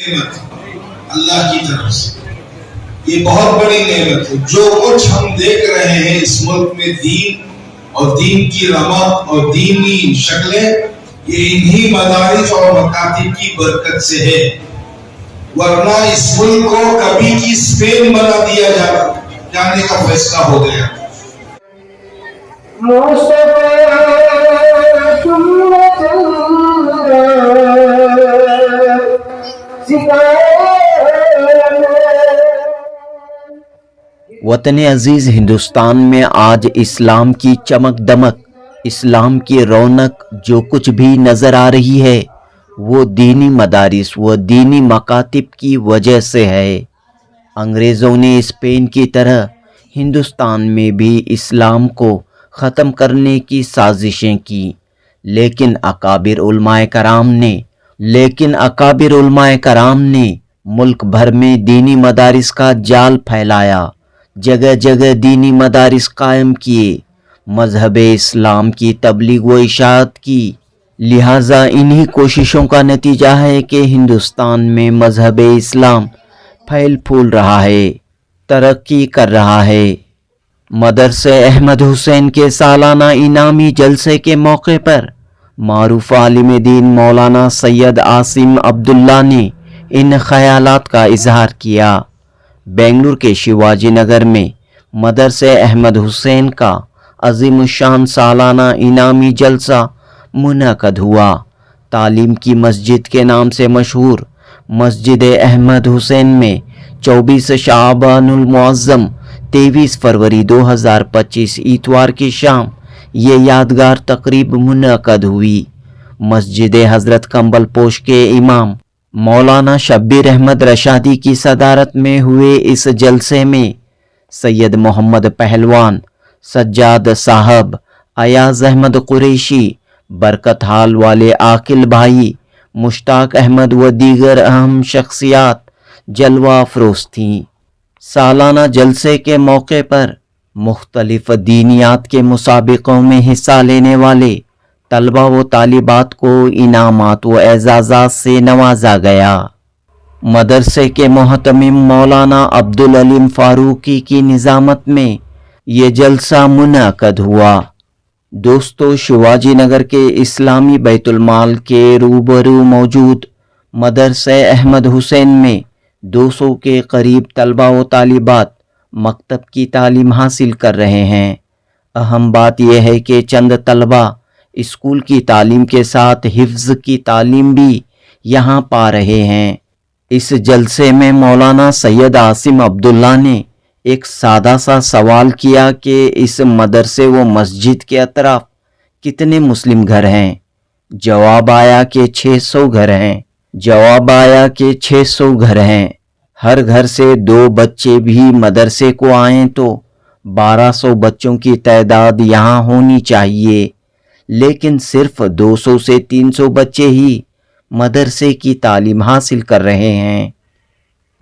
نعمت اللہ کی طرف سے، یہ بہت بڑی نعمت ہے۔ جو کچھ ہم دیکھ رہے ہیں اس ملک میں دین اور دین کی رمق اور دینی شکلیں، یہ انہی مدارس اور مکاتب کی برکت سے ہے، ورنہ اس ملک کو کبھی کی اسپین بنا دیا جانے کا فیصلہ ہو گیا۔ وطن عزیز ہندوستان میں آج اسلام کی چمک دمک، اسلام کی رونق جو کچھ بھی نظر آ رہی ہے وہ دینی مدارس و دینی مکاتب کی وجہ سے ہے۔ انگریزوں نے اسپین کی طرح ہندوستان میں بھی اسلام کو ختم کرنے کی سازشیں کی، لیکن اکابر علماء کرام نے ملک بھر میں دینی مدارس کا جال پھیلایا، جگہ جگہ دینی مدارس قائم کیے، مذہب اسلام کی تبلیغ و اشاعت کی۔ لہٰذا انہی کوششوں کا نتیجہ ہے کہ ہندوستان میں مذہب اسلام پھیل پھول رہا ہے، ترقی کر رہا ہے۔ مدرسہ احمد حسین کے سالانہ انعامی جلسے کے موقع پر معروف عالم دین مولانا سید عاصم عبداللہ نے ان خیالات کا اظہار کیا۔ بنگلور کے شیواجی نگر میں مدرسہ احمد حسین کا عظیم الشان سالانہ انعامی جلسہ منعقد ہوا۔ تعلیم کی مسجد کے نام سے مشہور مسجد احمد حسین میں 24 شعبان المعظم 23 فروری 2025 اتوار کی شام یہ یادگار تقریب منعقد ہوئی۔ مسجد حضرت کمبل پوش کے امام مولانا شبیر احمد رشادی کی صدارت میں ہوئے اس جلسے میں سید محمد پہلوان، سجاد صاحب، ایاز احمد قریشی، برکت حال والے عاقل بھائی، مشتاق احمد و دیگر اہم شخصیات جلوہ افروز تھیں۔ سالانہ جلسے کے موقع پر مختلف دینیات کے مسابقوں میں حصہ لینے والے طلبہ و طالبات کو انعامات و اعزازات سے نوازا گیا۔ مدرسے کے محتمم مولانا عبدالعلیم فاروقی کی نظامت میں یہ جلسہ منعقد ہوا۔ دوستو، شیواجی نگر کے اسلامی بیت المال کے روبرو موجود مدرسہ احمد حسین میں 200 کے قریب طلبہ و طالبات مکتب کی تعلیم حاصل کر رہے ہیں۔ اہم بات یہ ہے کہ چند طلبہ اسکول کی تعلیم کے ساتھ حفظ کی تعلیم بھی یہاں پا رہے ہیں۔ اس جلسے میں مولانا سید عاصم عبداللہ نے ایک سادہ سا سوال کیا کہ اس مدرسے و مسجد کے اطراف کتنے مسلم گھر ہیں؟ جواب آیا کہ 600 گھر ہیں۔ ہر گھر سے 2 بچے بھی مدرسے کو آئیں تو 1200 بچوں کی تعداد یہاں ہونی چاہیے، لیکن صرف 200 سے 300 بچے ہی مدرسے کی تعلیم حاصل کر رہے ہیں۔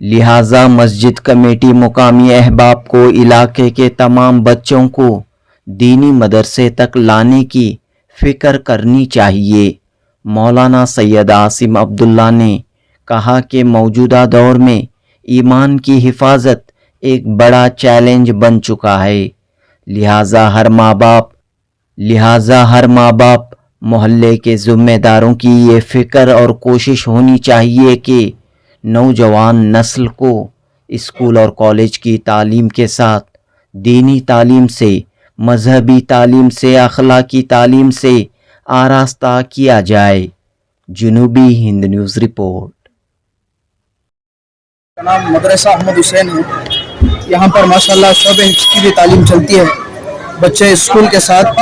لہٰذا مسجد کمیٹی مقامی احباب کو علاقے کے تمام بچوں کو دینی مدرسے تک لانے کی فکر کرنی چاہیے۔ مولانا سید عاصم عبداللہ نے کہا کہ موجودہ دور میں ایمان کی حفاظت ایک بڑا چیلنج بن چکا ہے، لہٰذا ہر ماں باپ محلے کے ذمہ داروں کی یہ فکر اور کوشش ہونی چاہیے کہ نوجوان نسل کو اسکول اور کالج کی تعلیم کے ساتھ دینی تعلیم سے، مذہبی تعلیم سے، اخلاقی تعلیم سے آراستہ کیا جائے۔ جنوبی ہند نیوز رپورٹ۔ نام مدرسہ احمد حسین ہے۔ یہاں پر ماشاءاللہ شعبہ حفظ کی بھی تعلیم چلتی ہے۔ بچے اسکول کے ساتھ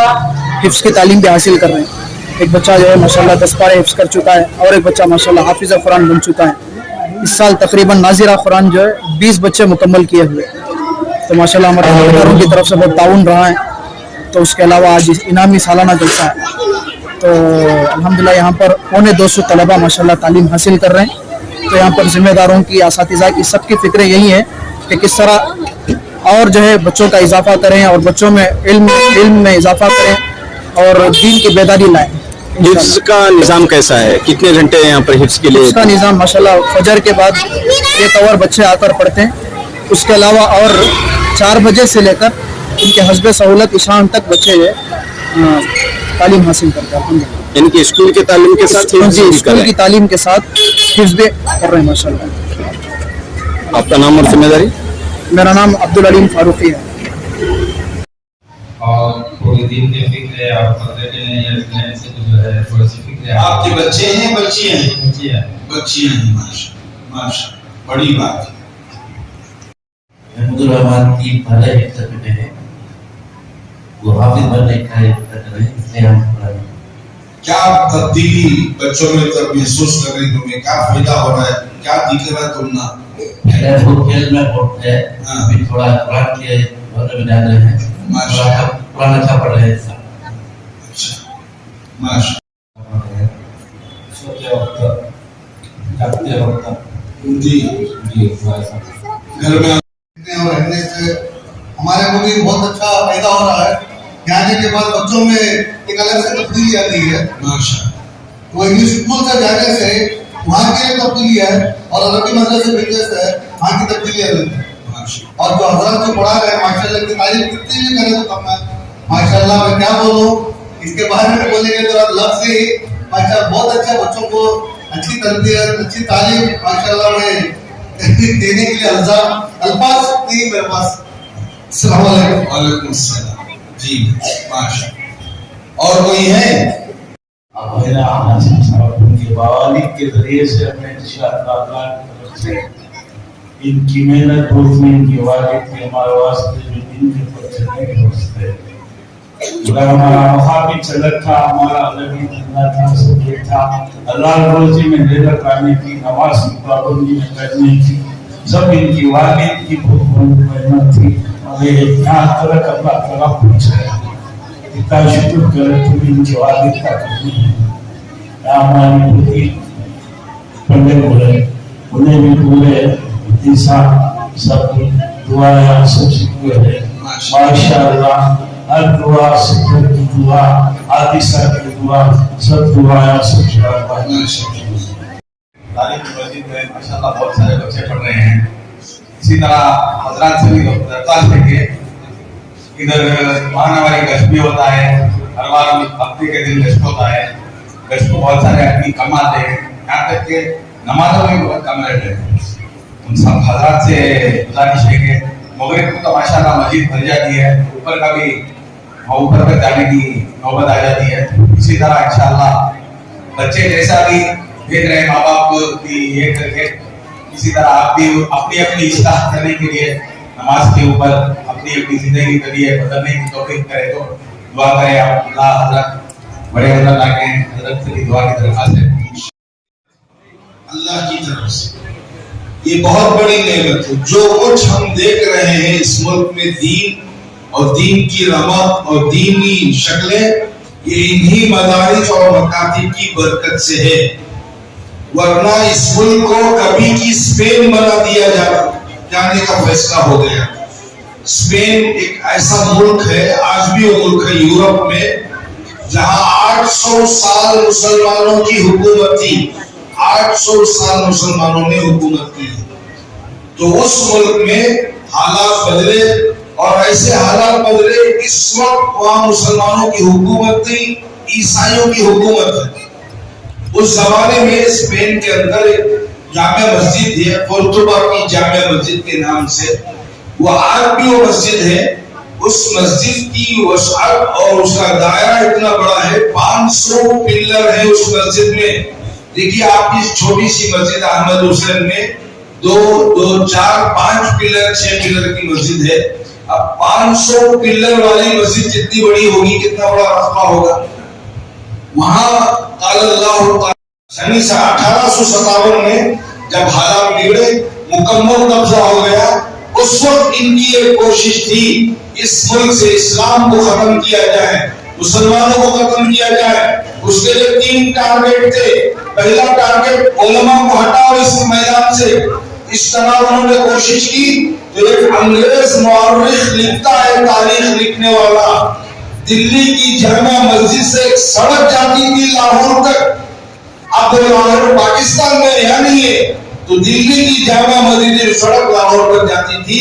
حفظ کی تعلیم بھی حاصل کر رہے ہیں۔ ایک بچہ جو ہے ماشاءاللہ 10 پارے حفظ کر چکا ہے اور ایک بچہ ماشاءاللہ حافظ قرآن بن چکا ہے۔ اس سال تقریباً ناظرہ قرآن جو ہے 20 بچے مکمل کیے ہوئے، تو ماشاءاللہ ہمارے اداروں کی طرف سے بہت تعاون رہا ہے۔ تو اس کے علاوہ آج انعامی سالانہ جلسہ ہے، تو الحمدللہ یہاں پر 250 طلبہ ماشاءاللہ تعلیم حاصل کر رہے ہیں۔ تو یہاں پر ذمہ داروں کی، اساتذہ کی، سب کی فکریں یہی ہیں کہ کس طرح اور جو ہے بچوں کا اضافہ کریں اور بچوں میں علم میں اضافہ کریں اور دین کی بیداری لائیں۔ हिफ्स का निज़ाम कैसा है, कितने घंटे यहाँ पर हिफ्स के लिए? इसका निज़ाम माशाल्लाह फजर के बाद 1 आवर बच्चे आकर पढ़ते हैं, उसके अलावा और 4 बजे से लेकर उनके हस्ब सहूलत ईशान तक बच्चे तालीम हासिल करते हैं। यानी कि स्कूल के तालीम के साथ हिफ्स भी कर स्कूल रहे की हैं। तालीम के साथ हिफ्स भी कर रहे हैं माशाल्लाह। आपका नाम और जिम्मेदारी? मेरा नाम अब्दुल अलीम फारूकी है। और थोड़ी दिन के फिक्र और पर्दे के लिए ये से जो है थोड़ी सी फिक्र है। आपके बच्चे हैं बच्चियां हैं? बच्ची है। बच्चियां हैं, माशा माशा, बड़ी बात है। महमूदुर रहमान की पहले हिफ्ज़ में है, वो हाफिज बनने का कर रहे हैं, इसलिए हम पढ़ा रहे हैं। क्या तब्दीली बच्चों में तब महसूस कर रही, तुम्हें क्या फायदा हो रहा है, क्या दिख रहा है तुमना? पहले वो खेल में बहुत है, हाँ। अभी थोड़ा कुरान के बारे में जान रहे हैं, माशा कुरान अच्छा पढ़ रहे हैं। अच्छा, माशा सोते वक्त जागते वक्त जी जी थोड़ा सा घर में और रहने से हमारे को भी बहुत अच्छा फायदा हो रहा है। यहाँ आने के बाद बच्चों में एक अलग से तब्दीली आती है। माशा वो इंग्लिश स्कूल से जाने से वहाँ की एक तब्दीली है और अरबी मदरसे भेजने से वहाँ की तब्दीली अलग है। माशा और जो हजरत जो पढ़ा रहे माशाल्लाह की तारीफ कितनी भी करें तो कम है। माशाल्लाह मैं क्या बोलूँ, इसके बारे में बोलेंगे तो लफ्ज़ ही माशाल्लाह बहुत अच्छा, बच्चों को अच्छी तरबियत अच्छी तालीम माशाल्लाह में देने के लिए अल्फाज नहीं मेरे पास। अस्सलाम वालेकुम। वालेकुम अस्सलाम जी माशा। और कोई है? उनके वालिद के जरिए से हमें इंशाअल्लाह इनकी मेहनत रोजनी इनके वालिद के हमारे वास्ते जो दिन के पत्थर दोस्ते अगर हमारा मुखाबिब चलत था, हमारा नबी जिंदा था, सब ये था, अल्लाह रोजी में लेकर आने की, नमाज की पाबंदी में करने की, सब इनकी वालिद की बहुत मेहनत थी। और ये यहाँ तक अल्लाह ताला पूछे इतना शुक्र करे तुम इनके वालिद का हमारी पूरी पढ़ने बोले उन्हें भी पूरे इंसान सब दुआएं सब सीखे हैं माशाअल्लाह। हर दुआ सिखर की दुआ आदिशा की दुआ सब दुआएं सब शाबाश। तालीम की मस्जिद में माशाअल्लाह बहुत सारे बच्चे पढ़ रहे हैं। इसी तरह हजरात से भी दरख्वास्त है कि इधर माहनवारी गश्त भी होता है, हर बार हफ्ते के दिन गश्त होता है। गश्त को बहुत सारे आदमी कम आते हैं, यहाँ तक कि नमाजों में बहुत कम रहते हैं। उन सब हजरात से गुजारिश है कि मगरिब को तो माशाअल्लाह मस्जिद भर जाती है, ऊपर का भी ऊपर तक जाने की नौबत आ जाती है। इसी तरह इंशाअल्लाह बच्चे जैसा भी देख रहे हैं माँ बाप की ये करके, इसी तरह आप भी अपनी अपनी इस्लाह करने के लिए नमाज के ऊपर अपनी अपनी जिंदगी के लिए बदलने की तौफीक करे तो दुआ करें आप। अल्लाह हजरत बड़े हजरत आके हजरत से दुआ की दरख्वास्त है अल्लाह की तरफ से। ये बहुत बड़ी नेमत है। जो कुछ हम देख रहे हैं इस मुल्क में दीन और दीन की रमक और दीनी शक्लें, ये इन्हीं मदारिस और मकातिब की बरकत से है। वरना इस मुल्क को कभी की स्पेन बना दिया जाने का फैसला हो गया। स्पेन एक ऐसा मुल्क है, आज भी वो मुल्क है यूरोप में, जहां 800 साल मुसलमानों की हुकूमत थी। 800 साल मुसलमानों ने हुकूमत की। तो उस मुल्क में हालात बदले और ऐसे हालात बदले इस वक्त वहां मुसलमानों की हुकूमत नहीं, ईसाइयों की हुकूमत है। उस जमाने में स्पेन के अंदर एक जामिया मस्जिद है, कोर्तोबा की जामिया मस्जिद के नाम से, वो आज भी वो मस्जिद है। उस मस्जिद की वसअत और उसका दायरा इतना बड़ा है, 500 पिलर है उस मस्जिद में। देखिए आपकी छोटी सी मस्जिद अहमद हुसैन में 2, 4, 5 पिलर 6 पिलर की मस्जिद है। अब 500 पिलर वाली मस्जिद जितनी बड़ी होगी, कितना बड़ा रकबा होगा। वहां सन 1857 में जब हालात बिगड़े, मुकम्मल कब्जा हो गया, उस वक्त इनकी एक कोशिश थी इस मुल्क से इस्लाम को खत्म किया जाए, मुसलमानों को खत्म किया जाए। उसके लिए 3 टारगेट थे। पहला टारगेट उलमा को हटाओ इस मैदान से। इस तरह उन्होंने कोशिश की। तो एक अंग्रेज मुअर्रिख लिखता है, तारीख लिखने वाला, दिल्ली की जामा मस्जिद से एक सड़क जाती थी लाहौर तक। अब लाहौर पाकिस्तान में यहाँ नहीं है, तो दिल्ली की जामा मस्जिद जो सड़क लाहौर तक जाती थी,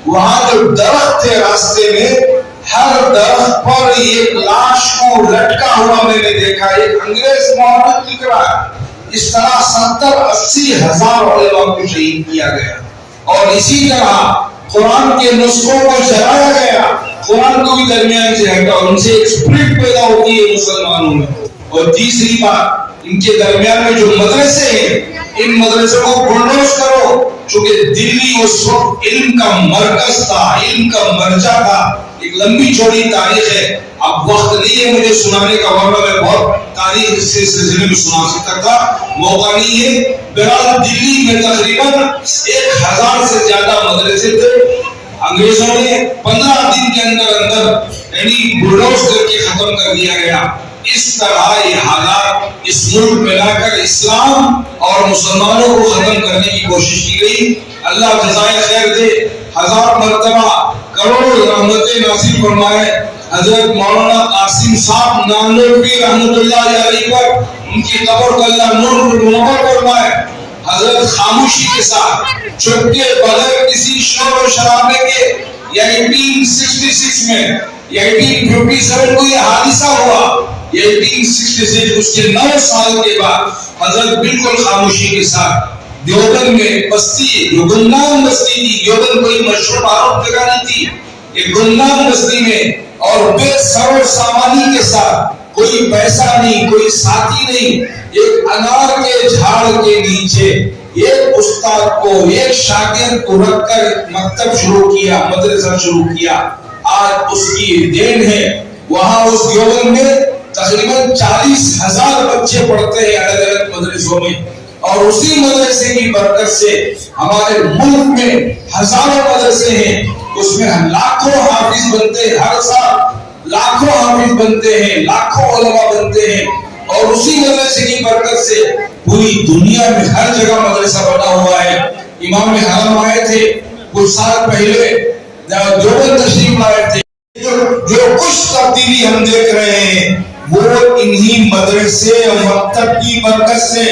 वहां जो दरख्त थे रास्ते में, हर दरख्त पर एक लाश को लटका हुआ मैंने देखा। एक अंग्रेज मौलवी लिख रहा है, इस तरह 70-80 हजार उलेमा को शहीद किया गया। और इसी तरह कुरान के नुस्खों को जलाया गया, कुरान को भी दरमियान से हटा, उनसे एक स्प्रिट पैदा होती है मुसलमानों में। और तीसरी बात, इनके दरमियान में जो मदरसे हैं, इन मदरसों को बुलडोज करो, चूंकि दिल्ली उस वक्त इल्म का मरकज था, इल्म का मर्जा था। एक लंबी चौड़ी तारीख है, अब वक्त नहीं है मुझे सुनाने का, वरना मैं बहुत तारीख इस सिलसिले में सुना सकता था, मौका नहीं है। बहरहाल दिल्ली में तकरीबन 1000 से ज्यादा मदरसे थे। अंग्रेजों ने 15 दिन के अंदर यानी बुलडोज करके खत्म कर दिया गया। इस तरह ये हालात इस मुल्क में लाकर इस्लाम और मुसलमानों को खत्म करने की कोशिश की गई। अल्लाह जज़ाए खैर दे, 1000 मरतबा करोड़ों रहमतें नासिल फरमाए। हजरत मौलाना कासिम साहब नानवी रहमतुल्लाह अलैहि पर उनकी कब्र को अल्लाह नूर मुनव्वर फरमाए। हजरत खामोशी के साथ चुपके बगैर किसी शोर और शराबे के 1866 में 1857 को यह हादसा हुआ। 1866 उसके 9 साल के बाद हजरत बिल्कुल खामोशी के साथ देवबंद में बस्ती, जो गुमनाम बस्ती थी, देवबंद कोई मशहूर मारूफ जगह नहीं थी, एक गुमनाम बस्ती में और बेसरो सामानी के साथ, कोई पैसा नहीं, कोई साथी नहीं, एक अनार के झाड़ के नीचे एक उस्ताद को, एक शागिर्द को रखकर मकतब शुरू किया, मदरसा शुरू किया। आज उसकी देन है। वहां उस देवबंद में तकरीबन 40,000 बच्चे पढ़ते हैं अलग अलग मदरसों में, और उसी मदरसे की बरकत से हमारे मुल्क में हजारों मदरसे हैं, उसमें लाखों हाफिज बनते हैं, हर साल लाखों हाफिज बनते हैं, लाखों उलमा बनते हैं। और उसी मदरसे की बरकत से पूरी दुनिया में हर जगह मदरसा बना हुआ है। इमाम हरम आए थे कुछ साल पहले, देवबंद तशरीफ लाए थे। जो कुछ तब्दीली हम देख रहे हैं वो इन्हीं मदरसे और मकतब की बरकत से।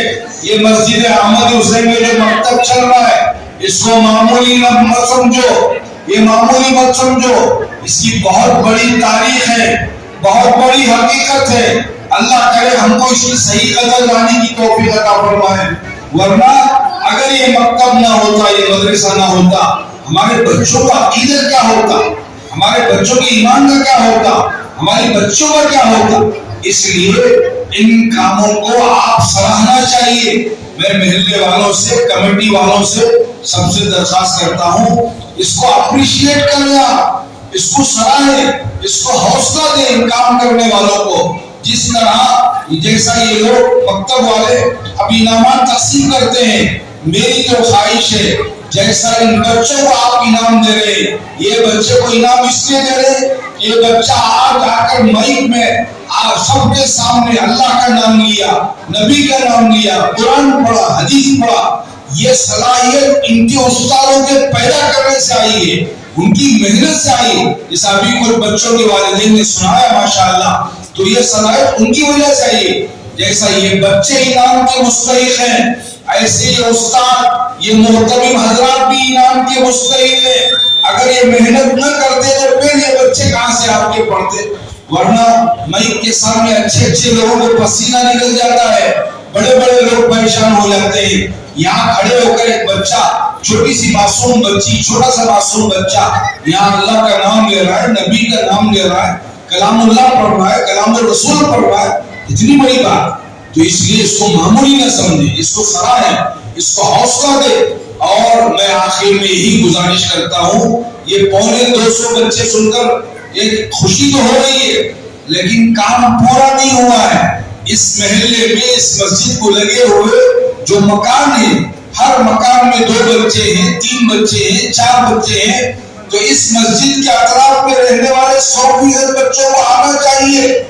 ये मस्जिद अहमद हुसैन में जो मकतब चल रहा है, इसको मामूली मत समझो, ये मामूली मत समझो, इसकी बहुत बड़ी तारीख है, बहुत बड़ी हकीकत है। अल्लाह करे हमको इसकी सही कदर लाने की तौफीक अता फरमाए। वरना अगर ये मकतब ना होता, ये मदरसा ना होता, हमारे बच्चों का अकीदत क्या होता, हमारे बच्चों के ईमान का क्या होता, हमारे बच्चों का क्या होता। इसलिए इन कामों को आप सराहना चाहिए। मैं महल्ले वालों से, कमेटी वालों से सबसे दरखास्त करता हूँ, इसको अप्रिशिएट करें, इसको सराहे, इसको हौसला दें इन काम करने वालों को। जिस तरह जैसा ये लोग मकतब वाले अब इनामात तकसीम करते हैं, मेरी तो ख्वाहिश है जैसा इन बच्चों को आप इनाम दे रहे, ये बच्चे को इनाम इसलिए दे रहे, ये बच्चा आज आकर माइक में सबके सामने अल्लाह का नाम लिया, नबी का नाम लिया, कुरान पढ़ा, हदीस पढ़ा। ये सलाहियत इनके उस्तादों के पैदा करने से आई है, उनकी मेहनत से आई है। इस अभी कुछ बच्चों के वालिदैन ने सुनाया माशाअल्लाह, तो ये सलाहियत उनकी वजह से आई है। जैसा ये बच्चे इनाम के मुस्तहिक हैं, ऐसे ये उस्ताद, ये मोहतरम हजरात भी इनाम के मुस्तहिक हैं। अगर ये मेहनत न करते तो फिर ये बच्चे कहाँ से आपके पढ़ते। वरना माइक के सामने अच्छे अच्छे लोगों को पसीना निकल जाता है, बड़े बड़े लोग परेशान हो जाते हैं। यहाँ खड़े होकर एक बच्चा, छोटी सी मासूम बच्ची, छोटा सा मासूम बच्चा यहाँ अल्लाह का नाम ले रहा है, नबी का नाम ले रहा है, कलामुल्लाह पढ़ रहा है, कलामुर रसूल पढ़ रहा है, इतनी बड़ी बात। तो इसलिए इसको मामूली न समझे, इसको सराहे, इसको हौसला दे। और मैं आखिर में यही गुजारिश करता हूँ, ये 250 बच्चे सुनकर एक खुशी तो हो रही है, लेकिन काम पूरा नहीं हुआ है। इस महल्ले में, इस मस्जिद को लगे हुए जो मकान है, हर मकान में 2 बच्चे हैं, 3 बच्चे हैं, 4 बच्चे हैं। तो इस मस्जिद के अतराफ में रहने वाले 100% बच्चों को आना चाहिए,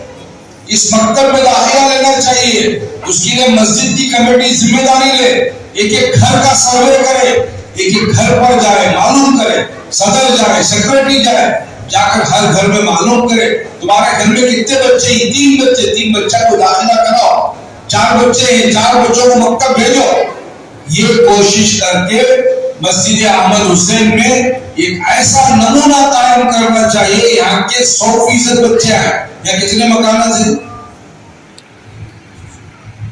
इस मकतब में दाखिला लेना चाहिए। उसके लिए मस्जिद की कमेटी जिम्मेदारी ले, एक एक घर का सर्वे करे, एक एक घर पर जाए, मालूम करे, सदर जाए, सेक्रेटरी जाए, जा कर हर घर में मालूम करे तुम्हारे घर में कितने बच्चे हैं, 3 बच्चे, 3 बच्चा को दाखिला कराओ, 4 बच्चे हैं, 4 बच्चों को मक्तब भेजो। ये कोशिश करके मस्जिद अहमद हुसैन में एक ऐसा नमूना कायम करना चाहिए। यहाँ के 100% बच्चे हैं। यहाँ कितने मकान हैं?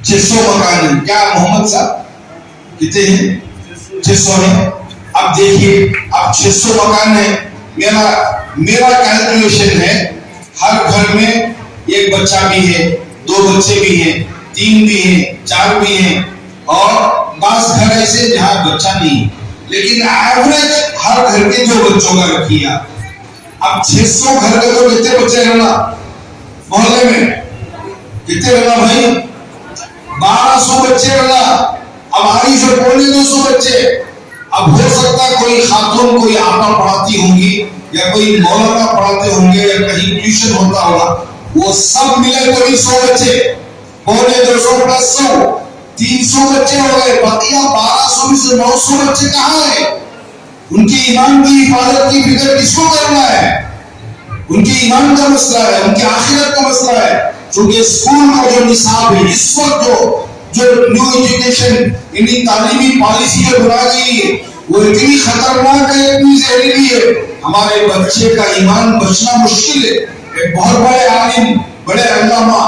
600 मकान है। क्या मोहम्मद साहब कितने हैं? 600 है। अब देखिए, अब 600 मकान है। मेरा कैलकुलेशन है हर घर में एक बच्चा भी है, 2 बच्चे भी हैं, 3 भी हैं, 4 भी हैं, और बास घर ऐसे जहाँ बच्चा नहीं, लेकिन एवरेज हर घर के 2 बच्चों का रखिए। अब 600 घर के तो कितने बच्चे रहना मोहल्ले में? कितने रहना भाई? 1200 बच्चे रहना। अब आरी से 250 बच्चे। अब हो सकता है कोई खातून कोई आपा पढ़ाती होंगी या कोई मौलाना पढ़ाते होंगे या कहीं ट्यूशन होता होगा, वो सब मिले तो भी 100 बच्चे, 250 प्लस 100, 300 बच्चे हो गए। बाकी 1200 में से 900 बच्चे कहाँ है? उनके ईमान की हिफाजत की फिक्र किसको करना है? उनके ईमान का मसला है, उनके आखिरत का मसला है। क्योंकि स्कूल का जो निसाब है इस वक्त जो न्यू एजुकेशन इनकी तालीमी पॉलिसी जो बनाई गई है वो इतनी खतरनाक है, इतनी जहरीली है, हमारे बच्चे का ईमान बचना मुश्किल है। एक बहुत बड़े आलिम, बड़े अल्लामा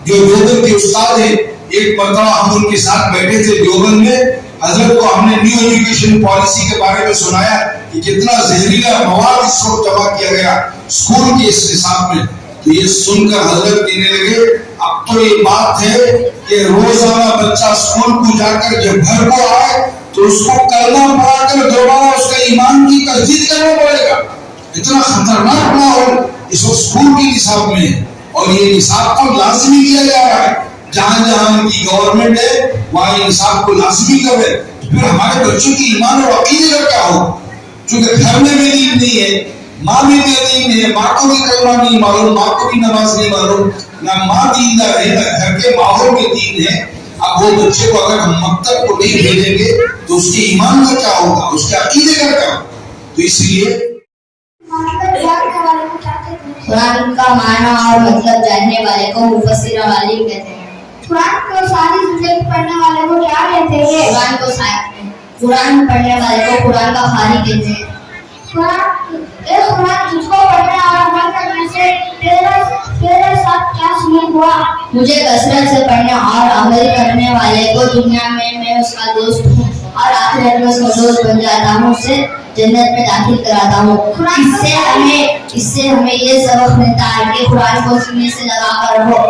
जो देवबंद के उस्ताद है, एक मरतबा हम उनके साथ बैठे थे देवबंद में, हजरत को हमने न्यू एजुकेशन पॉलिसी के बारे में सुनाया कि कितना जहरीला मवाद इस वक्त जमा किया गया स्कूल के इस निसाब में। तो ये सुनकर हजरत कहने लगे, अब तो ये बात है कि रोजाना बच्चा स्कूल को जाकर जब घर को आए तो उसको कलमा पढ़ाकर दोबारा उसका ईमान की तजदीद करना पड़ेगा। इतना खतरनाक माहौल इस स्कूल के निसाब में है, और ये निसाब को लाजमी किया जा रहा है। जहां जहां उनकी गवर्नमेंट है वहां निसाब को लाजमी करे। फिर हमारे बच्चों की ईमान और अकीदे का क्या हो? क्योंकि घर में भी दीन नहीं है, माँ भी बेदीन है, माँ को भी कलमा नहीं मालूम, माँ को भी नमाज नहीं मालूम, ना माँ दीनदार है, ना घर के माहौल में दीन है। अब वो बच्चे को अगर हम मकतब को नहीं भेजेंगे तो उसके ईमान का क्या होगा, उसके अकीदे का क्या होगा? तो इसलिए कुरान का माना और मतलब जानने वाले को मुफस्सिर वाली कहते हैं। कुरान को सारी जिंदगी पढ़ने वाले को क्या कहते हैं? कुरान पढ़ने वाले को कुरान का खाली कहते हैं। कुरान जिसको पढ़ने और अमल करने से तेरे साथ क्या सलूक हुआ? मुझे कसरत से पढ़ने और अमल करने वाले को दुनिया में मैं उसका दोस्त हूँ और आखिरत में उसका दोस्त बन जाता हूँ, उसे जन्नत में दाखिल कराता हूँ। इससे हमें ये सबक मिलता है कि कुरान को सीने से लगा कर रहो,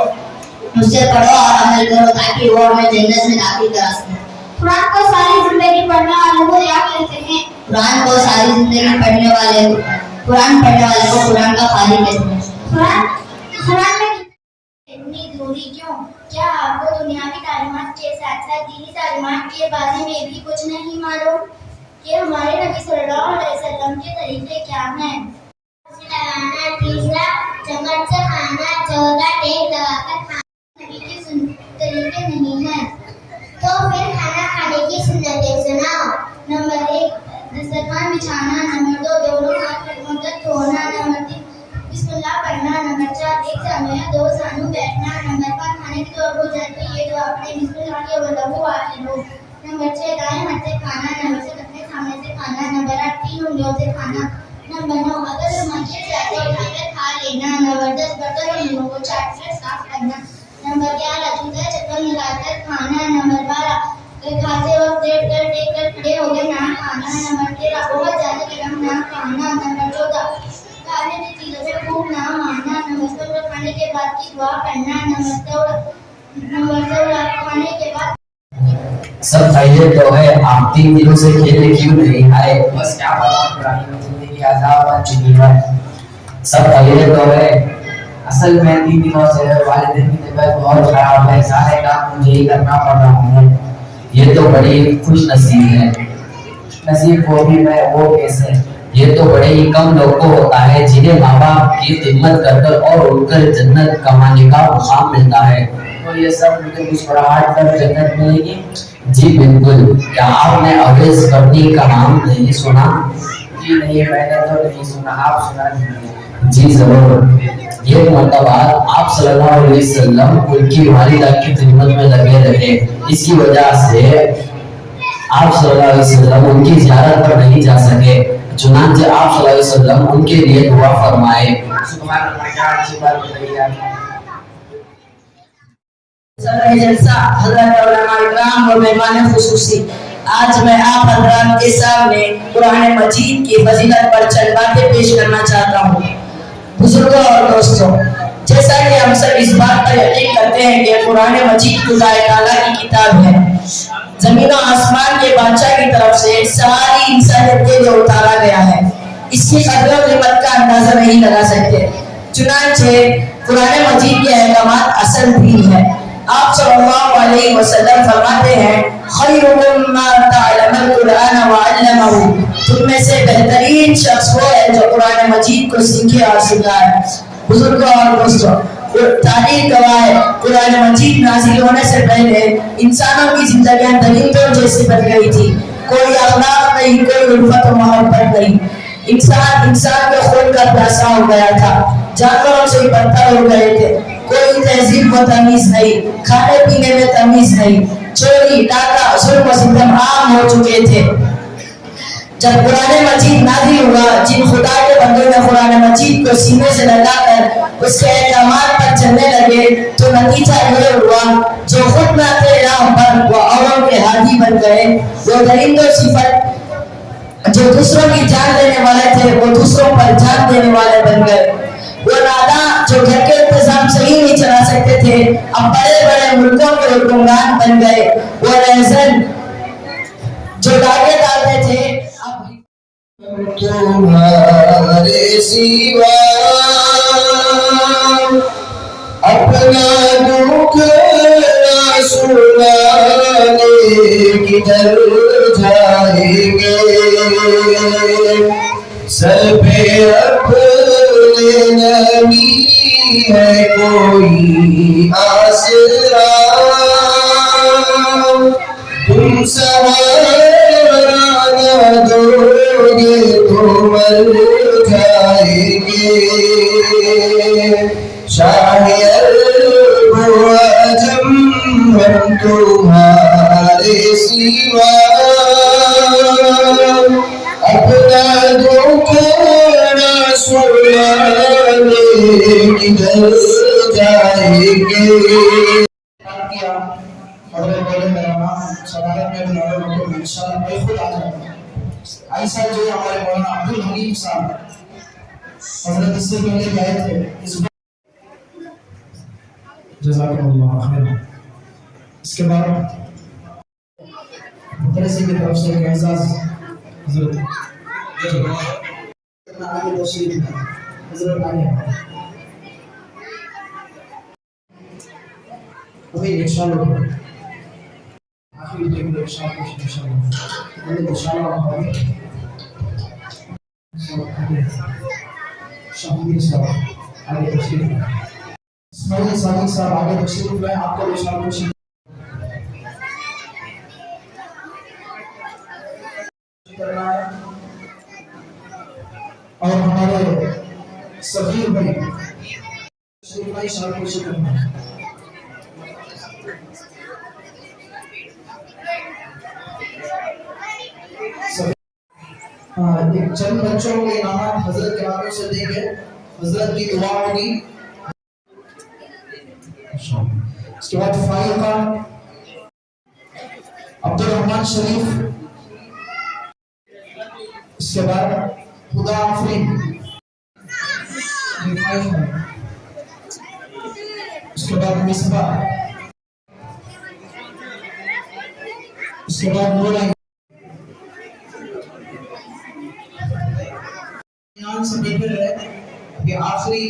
उससे पढ़ो और अमल करो ताकि वो हमें जन्नत में दाखिल करा सके। कुरान को सारी जिंदगी पढ़ने वाले को क्या कहते हैं? कुरान को सारी जिंदगी पढ़ने वाले को कुरान का खाली कहते हैं। कुरान में इतनी दूरी क्यों? क्या आपको दुनियावी तालीमात के साथ साथ दीनी तालीमात के बारे में भी कुछ नहीं मालूम कि हमारे नबी सल्लल्लाहु अलैहि वसल्लम के तरीके क्या हैं? लगाना, तीसरा चम्मच से खाना, चौथा टेक लगाकर खाना नबी के तरीके नहीं हैं। तो फिर खाना खाने की सुन्नतें सुनाओ। नंबर 1 दस्तरखान बिछाना, नंबर 2 दोनों हाथ पैरों तक धोना, नंबर 3 बिस्मिल्लाह पढ़ना, नंबर 4 एक समय 2 सानू बैठना, नंबर 5 खाने की दुआ हो जाती है तो अपने बिस्मिल्लाह के वदहू आखिर, नंबर 6 दाएं हाथ से खाना, नंबर 7 अपने सामने से खाना, नंबर 8 3 उंगलियों से खाना, नंबर 9 अगर मस्जिद से आते उठाकर खा लेना, नंबर 10 बर्तन और मुंह को चाट कर साफ करना, नंबर 11 जूता चप्पल निकालकर खाना, नंबर 12 खाते वक्त टेक कर खड़े होकर ना खाना, नंबर 13 बहुत ज्यादा गरम ना खाना, नंबर 14 खाने की चीजों से खूब ना मारना, नंबर 16 खाने के बाद की दुआ करना, नंबर 16 खाने के बाद सब खैरियत तो है। आप 3 दिनों से खेलने क्यों नहीं आए? बस क्या पता पुरानी जिंदगी आजाद बन चुकी है। सब खैरियत तो है। असल में 3 दिनों से वालिदैन की तबीयत बहुत खराब है, सारे काम मुझे ही करना पड़ रहा है। ये तो बड़ी खुश नसीब है। नसीब वो भी मैं वो कैसे? ये तो बड़े ही कम लोग को होता है जिन्हें माँ बाप की खिदमत कर और उनकर जन्नत कमाने का मुकाम मिलता है। तो ये सब मुझे मुस्कुराहट कर जन्नत मिलेगी? जी बिल्कुल। क्या आपने अवेश करनी का नाम नहीं सुना? जी नहीं, मैंने तो नहीं सुना, आप सुना दीजिए। जी जरूर। एक मरतबा आप सल्लल्लाहु अलैहि वसल्लम उनकी वालिदा की खिदमत में लगे रहे, इसी वजह से आप सल्लल्लाहु अलैहि वसल्लम उनकी ज़ियारत पर नहीं जा सके। चुनांचे आप सल्लल्लाहु अलैहि वसल्लम उनके लिए दुआ फरमाए। सुभान अल्लाह, क्या अच्छी बात बताई आपने। जलसा हज़रत उलमा इकराम और मेहमान खुसूसी, आज मैं आप हज़रात के सामने कुरान मजीद की फजीलत पर चंद बातें पेश करना चाहता हूँ। बुजुर्गों और दोस्तों, जैसा कि हम सब इस बात पर यकीन करते हैं कि कुरान मजीद खुदा ताला की किताब है, जमीन और आसमान के बादशाह की तरफ से सारी इंसानियत के लिए उतारा गया है। इसकी कदर और कीमत का अंदाजा नहीं लगा सकते। चुनांचे कुरान मजीद के अहकामात असल दीन है। आप सल्लल्लाहु अलैहि वसल्लम फरमाते हैं, खैरुकुम मा तअल्लमल कुरान व अल्लमहु, तुम में से बेहतरीन शख्स वो है जो कुरान मजीद को सीखे और सिखाए। बुजुर्गों और दोस्तों, तारीख गवाह है, कुरान मजीद नाजिल होने से पहले इंसानों की जिंदगियां दरिंदों जैसी बन गई थी। कोई अखलाक नहीं, कोई उल्फत और मोहब्बत नहीं। इंसान के खून का प्यासा हो गया था, जानवरों से बदतर हो गए थे। कोई तहजीब व तमीज नहीं, खाने पीने में तमीज नहीं, चोरी डाका जुल्म व सितम आम हो चुके थे। जब कुरान मजीद नाज़िल हुआ, जिन खुदा के बंदों ने कुरान मजीद को सीने से लगाकर उसके अहकामात पर चलने लगे, तो नतीजा ये हुआ, जो खुद न थे राह पर वो औरों के हादी बन गए। वो दरिंदों सिफत जो दूसरों की जान लेने वाले थे, वो दूसरों पर जान देने वाले बन गए। वो नादा जो घर के इंतजाम सही नहीं चला सकते थे, अब बड़े बड़े मुल्कों के हुक्मरान बन गए। वो रहज़न जो दागे डालते थे, तुम्हारे सिवा अपना दुख ना सुनाने किधर जाएंगे। सर पे अपने नहीं है कोई आसरा, तुम सहारा न दोगे तो मर जाएंगे। शायर वो अजम हम तुम्हारे सिवा अपना दुख न सुनाने किधर जाएंगे। ऐसा जो हमारे मौलाना अब्दुल हलीम साहब हजरत इससे पहले गए थे, इस जज़ाकल्लाह खैर। इसके बाद मदरसे की तरफ से एक एजाज हजरत आगे तशरीफ है, हजरत आगे अभी इंशाअल्लाह आखिरी दिन इंशाअल्लाह शामिल साहब आगे तशरीफ है, इस्माइल सादिक साहब आगे तशरीफ है, आपको इंशाअल्लाह करना है। और हमारे सगीर भाई शरीफ भाई साहब को करना है। एक चंद बच्चों को इनाम हजरत के हाथों से देंगे, हजरत की दुआ होगी। इसके बाद फाइल का अब्दुल रहमान शरीफ, इसके बाद खुदा आफरीन, इसके बाद मिसबा, इसके बाद नूर से देखे रहे। ये आखिरी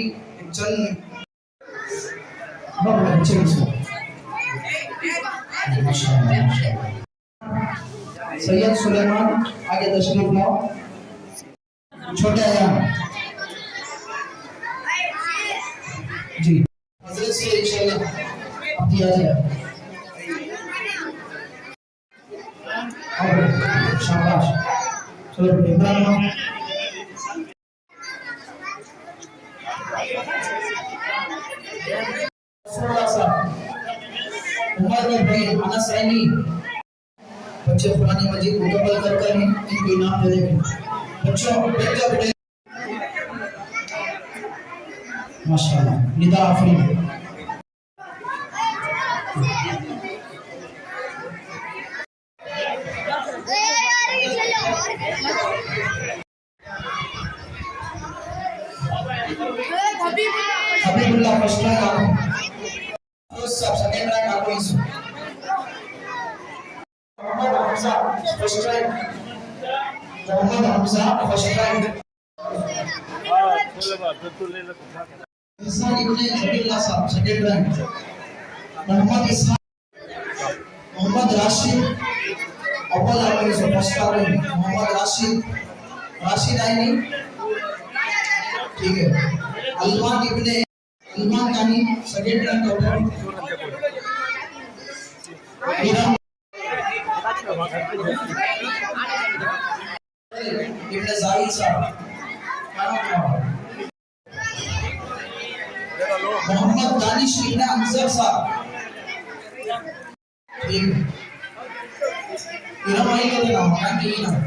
चंद सैयद सुलेमान आगे तशरीफ लाओ। छोटे अयान जी हजरत से इंशाअल्लाह अब दिया जाए। और शाबाश, चलो इमरान عمر میں بھائی انا سینی بچے قرآن مجید مکمل کر کر ان کو انعام دے دیں گے. بچوں بیٹا بیٹے ماشاءاللہ ندا آفرین. حبیب اللہ فرسٹ رینک آپ کو سیکنڈ رینک آپ کو محمد حمزہ فرسٹ رینک. محمد حمزہ فرسٹ رینک. احسان ابن عبداللہ صاحب سیکنڈ رینک. محمد اسحاق. محمد راشد اول آپ کو فرسٹ رینک. محمد راشد آئینی ٹھیک ہے. علمان کانی سیکنڈ رینک آؤٹ. ابن زاہد صاحب. محمد دانش ابن انصر صاحب. ارم آئی کے نام کیا کہ نام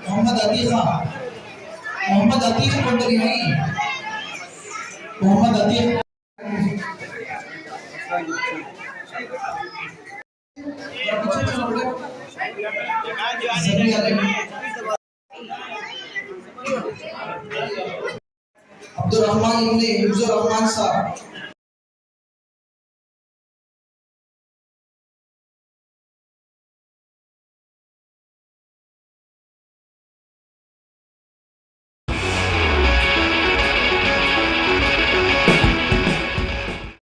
محمد عتیقہ. محمد عتیق کنٹری نہیں. محمد عتیق عبد الرحمن ابن حفظ الرحمن صاحب.